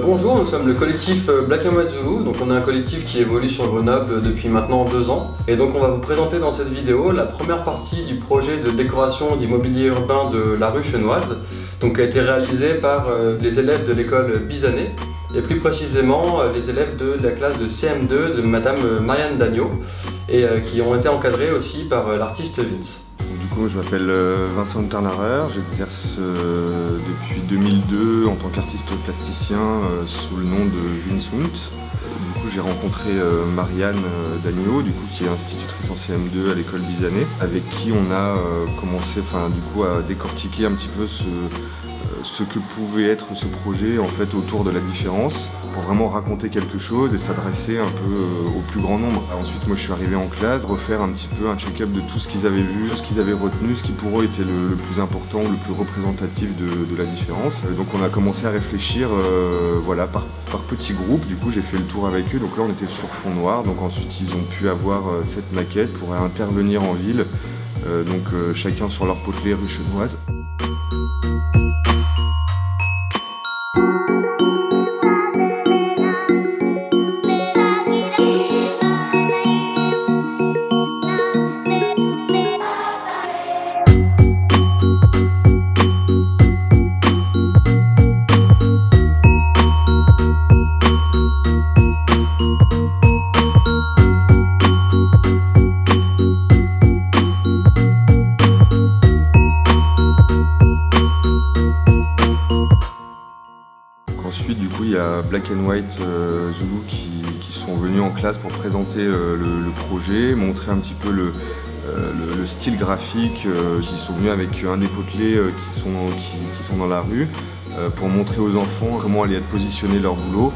Bonjour, nous sommes le collectif Black and White Zulu. Donc on est un collectif qui évolue sur Grenoble depuis maintenant 2 ans. Et donc on va vous présenter dans cette vidéo la première partie du projet de décoration du mobilier urbain de la rue Chenoise, donc qui a été réalisé par les élèves de l'école Bizanet, et plus précisément les élèves de la classe de CM2 de Madame Marianne Dagneau, et qui ont été encadrés aussi par l'artiste Vince. Du coup, je m'appelle Vincent Unternacher, j'exerce depuis 2002 en tant qu'artiste plasticien sous le nom de Vince Hunt. Du coup, j'ai rencontré Marianne Dagneau, qui est institutrice en CM2 à l'école Bizanet, avec qui on a commencé à décortiquer un petit peu ce que pouvait être ce projet en fait autour de la différence, pour vraiment raconter quelque chose et s'adresser un peu au plus grand nombre. Ensuite, moi je suis arrivé en classe, refaire un petit peu un check-up de tout ce qu'ils avaient vu, tout ce qu'ils avaient retenu, ce qui pour eux était le plus important, le plus représentatif de la différence. Donc on a commencé à réfléchir par petits groupes. Du coup j'ai fait le tour avec eux, donc là on était sur fond noir, donc ensuite ils ont pu avoir cette maquette pour intervenir en ville, chacun sur leur potelet rue Chenoise. Ensuite, du coup, il y a Black and White Zulu qui sont venus en classe pour présenter le projet, montrer un petit peu le style graphique, qui sont venus avec un des potelets qui sont dans la rue, pour montrer aux enfants comment allait être positionné leur boulot.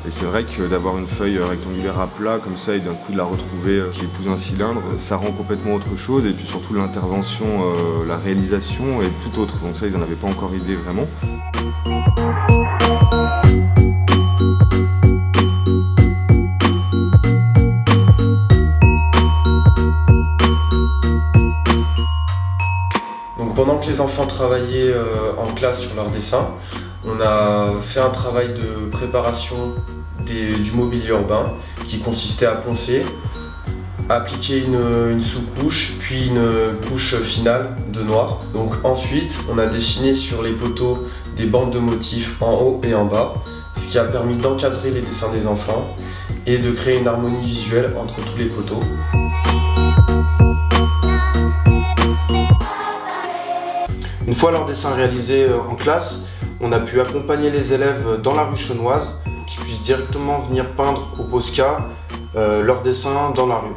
Et c'est vrai que d'avoir une feuille rectangulaire à plat comme ça et d'un coup de la retrouver qui épouse un cylindre, ça rend complètement autre chose, et puis surtout l'intervention, la réalisation est tout autre. Donc ça, ils n'en avaient pas encore idée vraiment. Donc pendant que les enfants travaillaient en classe sur leur dessin, on a fait un travail de préparation du mobilier urbain qui consistait à poncer, appliquer une sous-couche, puis une couche finale de noir. Donc ensuite, on a dessiné sur les poteaux des bandes de motifs en haut et en bas, ce qui a permis d'encadrer les dessins des enfants et de créer une harmonie visuelle entre tous les poteaux. Une fois leur dessin réalisé en classe, on a pu accompagner les élèves dans la rue Chenoise pour qu'ils puissent directement venir peindre au Posca leur dessin dans la rue.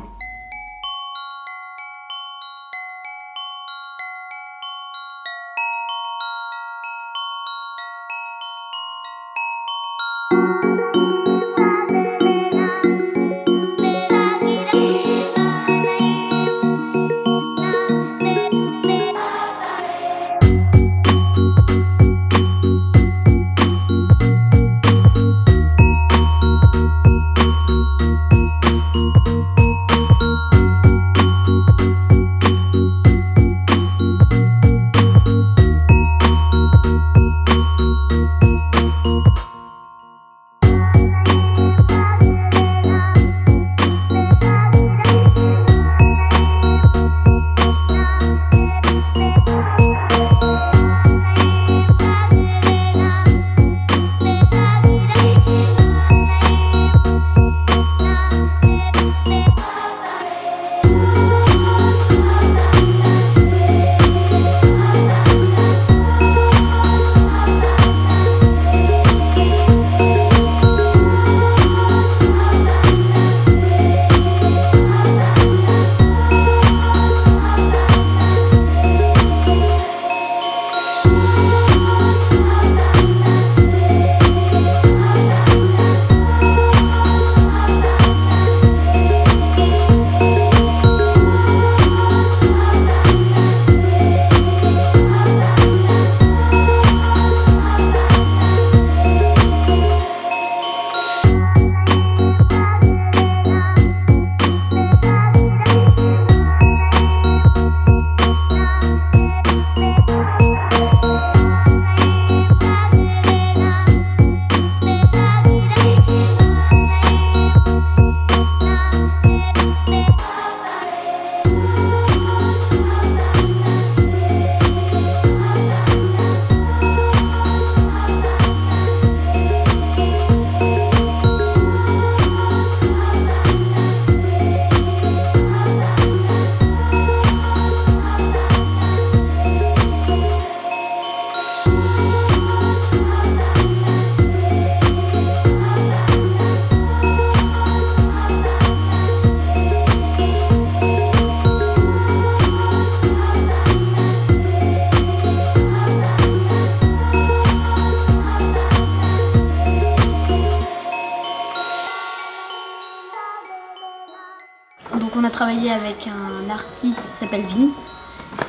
Donc on a travaillé avec un artiste qui s'appelle Vince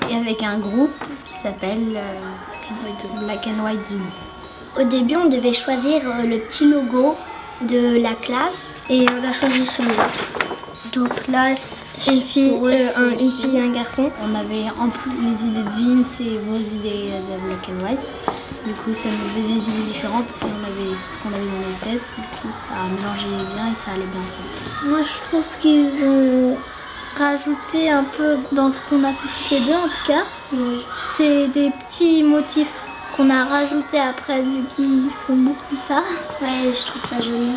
et avec un groupe qui s'appelle Black and White Zulu. Au début, on devait choisir le petit logo de la classe et on a choisi celui-là. Donc là, une fille et un garçon. On avait en plus les idées de Vince et vos idées de Black and White. Du coup, ça nous faisait des idées différentes et on avait ce qu'on avait dans nos têtes. Du coup, ça a mélangé bien et ça allait bien ensemble. Moi, je trouve qu'ils ont rajouté un peu dans ce qu'on a fait toutes les deux, en tout cas. Oui. C'est des petits motifs qu'on a rajoutés après, vu qu'ils font beaucoup ça. Ouais, je trouve ça joli.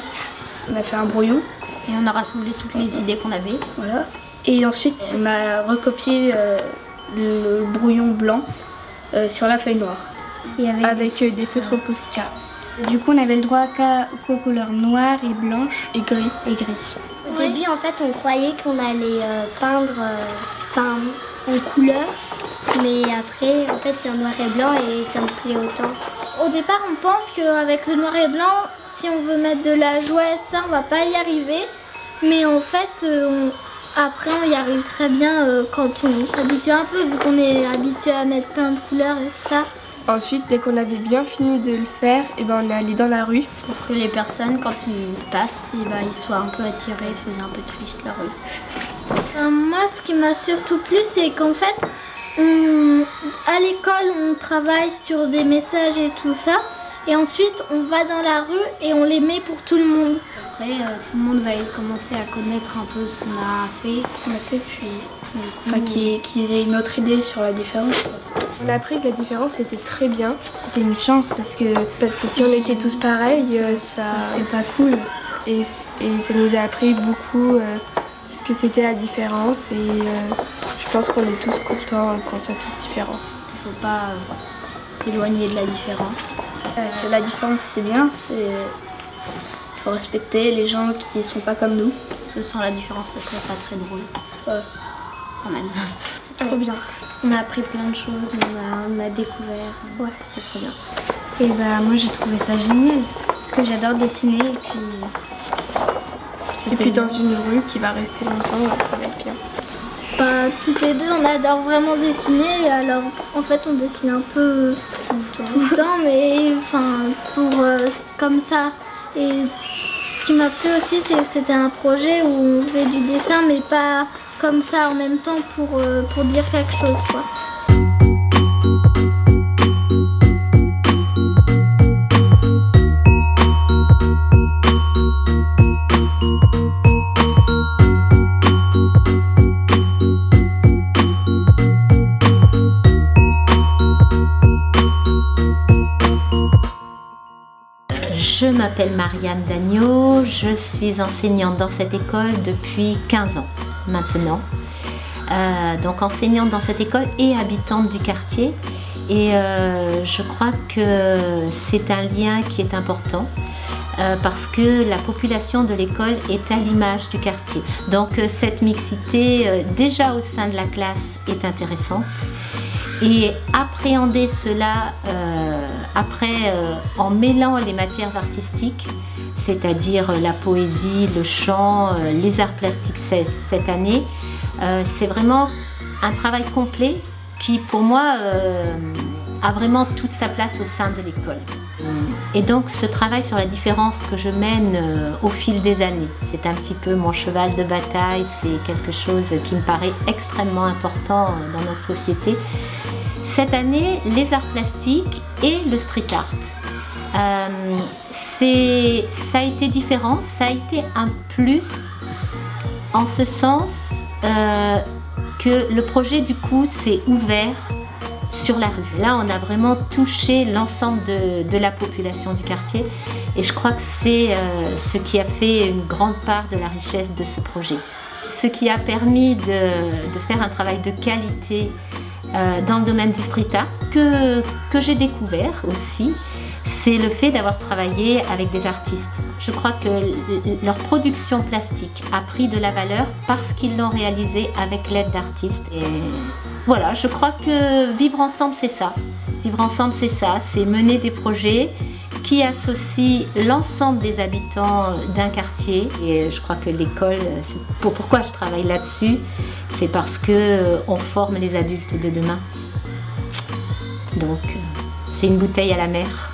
On a fait un brouillon et on a rassemblé toutes les idées qu'on avait. Voilà. Et ensuite, on a recopié le brouillon blanc sur la feuille noire. Et avec des feutres Posca. Du coup, on avait le droit qu'aux couleurs noire et blanche et gris. Au début, en fait, on croyait qu'on allait peindre en couleur. Mais après, en fait, c'est en noir et blanc et ça me plaît autant. Au départ, on pense qu'avec le noir et blanc, si on veut mettre de la joie, ça, on va pas y arriver. Mais en fait, après, on y arrive très bien quand on s'habitue un peu, vu qu'on est habitué à mettre plein de couleurs et tout ça. Ensuite, dès qu'on avait bien fini de le faire, on est allé dans la rue. Pour que les personnes, quand ils passent, ils soient un peu attirés, faisaient un peu triste la rue. Moi, ce qui m'a surtout plu, c'est qu'en fait, à l'école, on travaille sur des messages et tout ça. Et ensuite, on va dans la rue et on les met pour tout le monde. Après, tout le monde va commencer à connaître un peu ce qu'on a fait, puis... Enfin, qu'ils aient une autre idée sur la différence. On a appris que la différence était très bien. C'était une chance parce que si on était tous pareils, ça serait pas cool. Et ça nous a appris beaucoup ce que c'était la différence. Et je pense qu'on est tous contents qu'on soit tous différents. Il ne faut pas s'éloigner de la différence. Que la différence c'est bien, il faut respecter les gens qui ne sont pas comme nous. Ce sans la différence, ça serait pas très drôle. Ouais. Quand même. C'était trop bien. On a appris plein de choses, on a découvert. Ouais, c'était trop bien. Et moi j'ai trouvé ça génial. Parce que j'adore dessiner et puis dans une rue qui va rester longtemps, ça va être bien. Toutes les deux, on adore vraiment dessiner. Alors en fait, on dessine un peu tout le temps, mais comme ça. Et ce qui m'a plu aussi, c'est que c'était un projet où on faisait du dessin, mais pas comme ça en même temps pour dire quelque chose, quoi. Je m'appelle Marianne Dagneau, je suis enseignante dans cette école depuis 15 ans maintenant. Donc enseignante dans cette école et habitante du quartier. Et je crois que c'est un lien qui est important parce que la population de l'école est à l'image du quartier. Donc cette mixité déjà au sein de la classe est intéressante. Et appréhender cela en mêlant les matières artistiques, c'est-à-dire la poésie, le chant, les arts plastiques cette année, c'est vraiment un travail complet qui, pour moi, a vraiment toute sa place au sein de l'école. Et donc ce travail sur la différence que je mène au fil des années, c'est un petit peu mon cheval de bataille, c'est quelque chose qui me paraît extrêmement important dans notre société. Cette année, les arts plastiques et le street art. Ça a été différent, ça a été un plus en ce sens que le projet du coup s'est ouvert sur la rue. Là, on a vraiment touché l'ensemble de la population du quartier et je crois que c'est ce qui a fait une grande part de la richesse de ce projet. Ce qui a permis de faire un travail de qualité dans le domaine du street art que j'ai découvert aussi, c'est le fait d'avoir travaillé avec des artistes. Je crois que leur production plastique a pris de la valeur parce qu'ils l'ont réalisée avec l'aide d'artistes. Et voilà, je crois que vivre ensemble, c'est ça. Vivre ensemble, c'est ça, c'est mener des projets qui associe l'ensemble des habitants d'un quartier. Et je crois que l'école, pourquoi je travaille là-dessus, c'est parce qu'on forme les adultes de demain. Donc, c'est une bouteille à la mer.